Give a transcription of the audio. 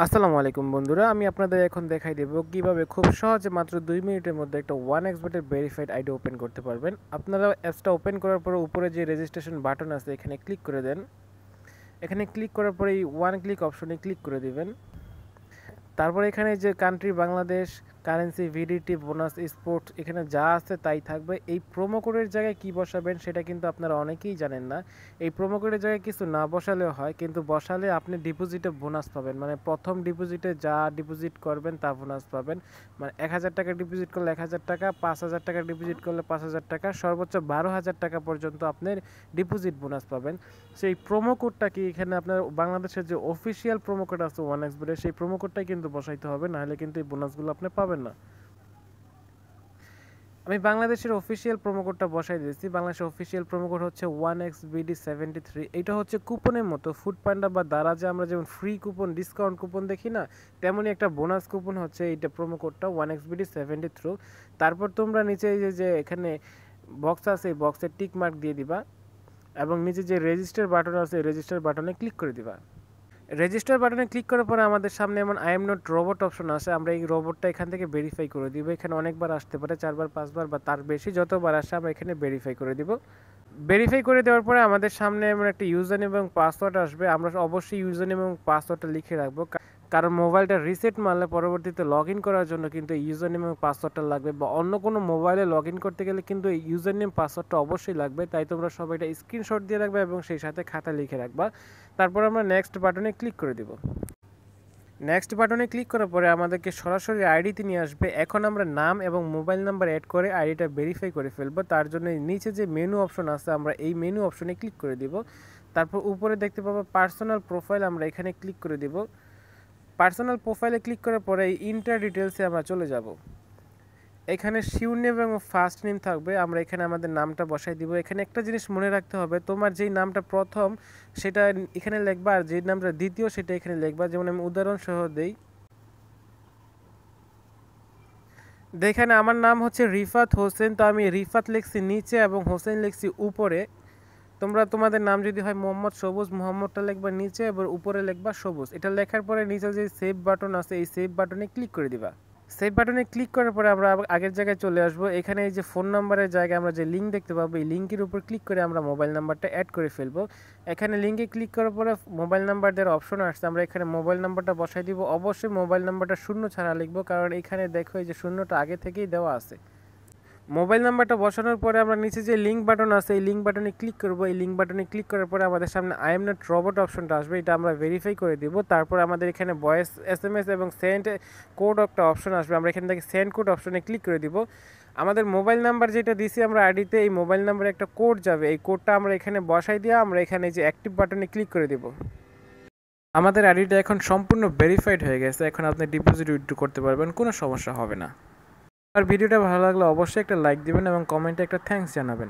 আসসালামু আলাইকুম বন্ধুরা, আমি আপনাদের এখন দেখাই দেব কিভাবে খুব সহজে মাত্র 2 মিনিটের মধ্যে একটা 1xBet এর ভেরিফাইড আইডি ওপেন করতে পারবেন। আপনারা অ্যাপসটা ওপেন করার পরে উপরে যে রেজিস্ট্রেশন বাটন আছে এখানে ক্লিক করে দেন। এখানে ক্লিক করার পরে এই ওয়ান ক্লিক অপশনে ক্লিক করে দিবেন। তারপর এখানে যে country Bangladesh, currency, VDT, bonus, sports এখানে যা আছে তাই থাকবে। এই প্রোমো কোডের জায়গায় কি বসাবেন সেটা কিন্তু আপনারা অনেকেই জানেন না। এই প্রোমো কোডের জায়গায় কিছু না বসালেও হয়, কিন্তু বসালে আপনি ডিপোজিটে বোনাস পাবেন। মানে প্রথম ডিপোজিটে যা ডিপোজিট করবেন তা বোনাস পাবেন। মানে 1000 টাকা ডিপোজিট করলে 1000 টাকা, 5000 টাকা ডিপোজিট করলে 5000 টাকা, সর্বোচ্চ 12,000 টাকা পর্যন্ত আপনার ডিপোজিট বোনাস পাবেন। সেই প্রোমো কোডটা কি এখানে আপনার বাংলাদেশের যে অফিসিয়াল প্রোমো কোড আছে 1xBet এর, সেই প্রোমো কোডটাই কিন্তু বসাইতে হবে, নাহলে কিন্তু এই বোনাসগুলো আপনি পাবেন না। আমি বাংলাদেশের অফিসিয়াল প্রোমো কোডটা বসাই দিয়েছি। বাংলাদেশের অফিসিয়াল প্রোমো কোড হচ্ছে 1xBD73। এটা হচ্ছে কুপনের মতো, ফুড পান্ডা বা দারাজে আমরা যেমন ফ্রি কুপন, ডিসকাউন্ট কুপন দেখি না, তেমনই একটা বোনাস কুপন হচ্ছে এইটা প্রোমো কোডটা 1xBD73। তারপর তোমরা নিচে এই যে এখানে বক্স আছে, এই বক্সে টিক মার্ক দিয়ে দিবা এবং নিচে যে রেজিস্টার বাটন আছে রেজিস্টার বাটনে ক্লিক করে দিবা। রেজিস্টার বাটনে ক্লিক করার পরে আমাদের সামনে এমন I am not robot option আছে। আমরা এই রোবটটা এখান থেকে ভেরিফাই করে দিব। এখানে অনেকবার আসতে পারে, 4বার 5বার বা তার বেশি, যতবার আসে আমরা এখানে ভেরিফাই করে দিব। ভেরিফাই করে দেওয়ার পরে আমাদের সামনে এমন একটা ইউজার নেম এবং পাসওয়ার্ড আসবে। আমরা অবশ্যই ইউজার নেম এবং পাসওয়ার্ডটা লিখে রাখবো, কারণ মোবাইলটা রিসেট মারলে পরবর্তীতে লগ ইন করার জন্য কিন্তু এই ইউজার নেম এবং পাসওয়ার্ডটা লাগবে, বা অন্য কোনো মোবাইলে লগ ইন করতে গেলে কিন্তু এই ইউজার নেম পাসওয়ার্ডটা অবশ্যই লাগবে। তাই তোমরা সবাই এটা স্ক্রিনশট দিয়ে রাখবে এবং সেই সাথে খাতা লিখে রাখবা। তারপর আমরা নেক্সট বাটনে ক্লিক করে দিব। নেক্সট বাটনে ক্লিক করার পরে আমাদেরকে সরাসরি আইডিতে নিয়ে আসবে। এখন আমরা নাম এবং মোবাইল নাম্বার অ্যাড করে আইডিটা ভেরিফাই করে ফেলবো। তার জন্য নিচে যে মেনু অপশন আছে আমরা এই মেনু অপশনে ক্লিক করে দিব। তারপর উপরে দেখতে পাবো পার্সোনাল প্রোফাইল, আমরা এখানে ক্লিক করে দিব। পার্সোনাল প্রোফাইলে ক্লিক করার পরে এই ইন্টার ডিটেলসে আমরা চলে যাব। এখানে শিওর নেম এবং ফার্স্ট নেম থাকবে, আমরা এখানে আমাদের নামটা বসাই দিব। এখানে একটা জিনিস মনে রাখতে হবে, তোমার যেই নামটা প্রথম সেটা এখানে লিখবা, আর যেই নামটা দ্বিতীয় সেটা এখানে লিখবা। যেমন আমি উদাহরণ সহ দেই, দেখেন আমার নাম হচ্ছে রিফাত হোসেন, তো আমি রিফাত লিখছি নিচে এবং হোসেন লিখছি উপরে। তোমরা তোমাদের নাম যদি হয় মোহাম্মদ সবুজ, মোহাম্মদটা লিখবা নিচে এবং উপরে লিখবা সবুজ। এটা লেখার পরে নিচে যে সেভ বাটন আছে এই সেভ বাটনে ক্লিক করে দিবা। সেভ বাটনে ক্লিক করার পরে আমরা আগের জায়গায় চলে আসবো। এখানে এই যে ফোন নাম্বারের জায়গায় আমরা যে লিঙ্ক দেখতে পাবো, এই লিঙ্কের উপর ক্লিক করে আমরা মোবাইল নাম্বারটা অ্যাড করে ফেলবো। এখানে লিঙ্কে ক্লিক করার পরে মোবাইল নাম্বার দেওয়ার অপশন আসছে, আমরা এখানে মোবাইল নাম্বারটা বসাই দিব। অবশ্যই মোবাইল নাম্বারটা শূন্য ছাড়া লিখবো, কারণ এখানে দেখো এই যে শূন্যটা আগে থেকেই দেওয়া আছে। মোবাইল নাম্বারটা বসানোর পরে আমরা নিচে যে লিঙ্ক বাটন আছে এই লিঙ্ক বাটনে ক্লিক করব। এই লিঙ্ক বাটনে ক্লিক করার পরে আমাদের সামনে আই এম নট রোবট অপশনটা আসবে, এটা আমরা ভেরিফাই করে দিব। তারপর আমাদের এখানে ভয়েস SMS এবং সেন্ড কোড একটা অপশন আসবে, আমরা এখান থেকে সেন্ড কোড অপশনে ক্লিক করে দিব। আমাদের মোবাইল নাম্বার যেটা দিছি আমরা আইডিতে, এই মোবাইল নাম্বারে একটা কোড যাবে, এই কোডটা আমরা এখানে বসাই দিয়ে আমরা এখানে যে অ্যাক্টিভ বাটনে ক্লিক করে দিব। আমাদের আইডিটা এখন সম্পূর্ণ ভেরিফাইড হয়ে গেছে। এখন আপনি ডিপোজিট উইথড্র করতে পারবেন, কোনো সমস্যা হবে না। আর ভিডিওটা ভালো লাগলে অবশ্যই একটা লাইক দিবেন এবং কমেন্টে একটা থ্যাঙ্কস জানাবেন।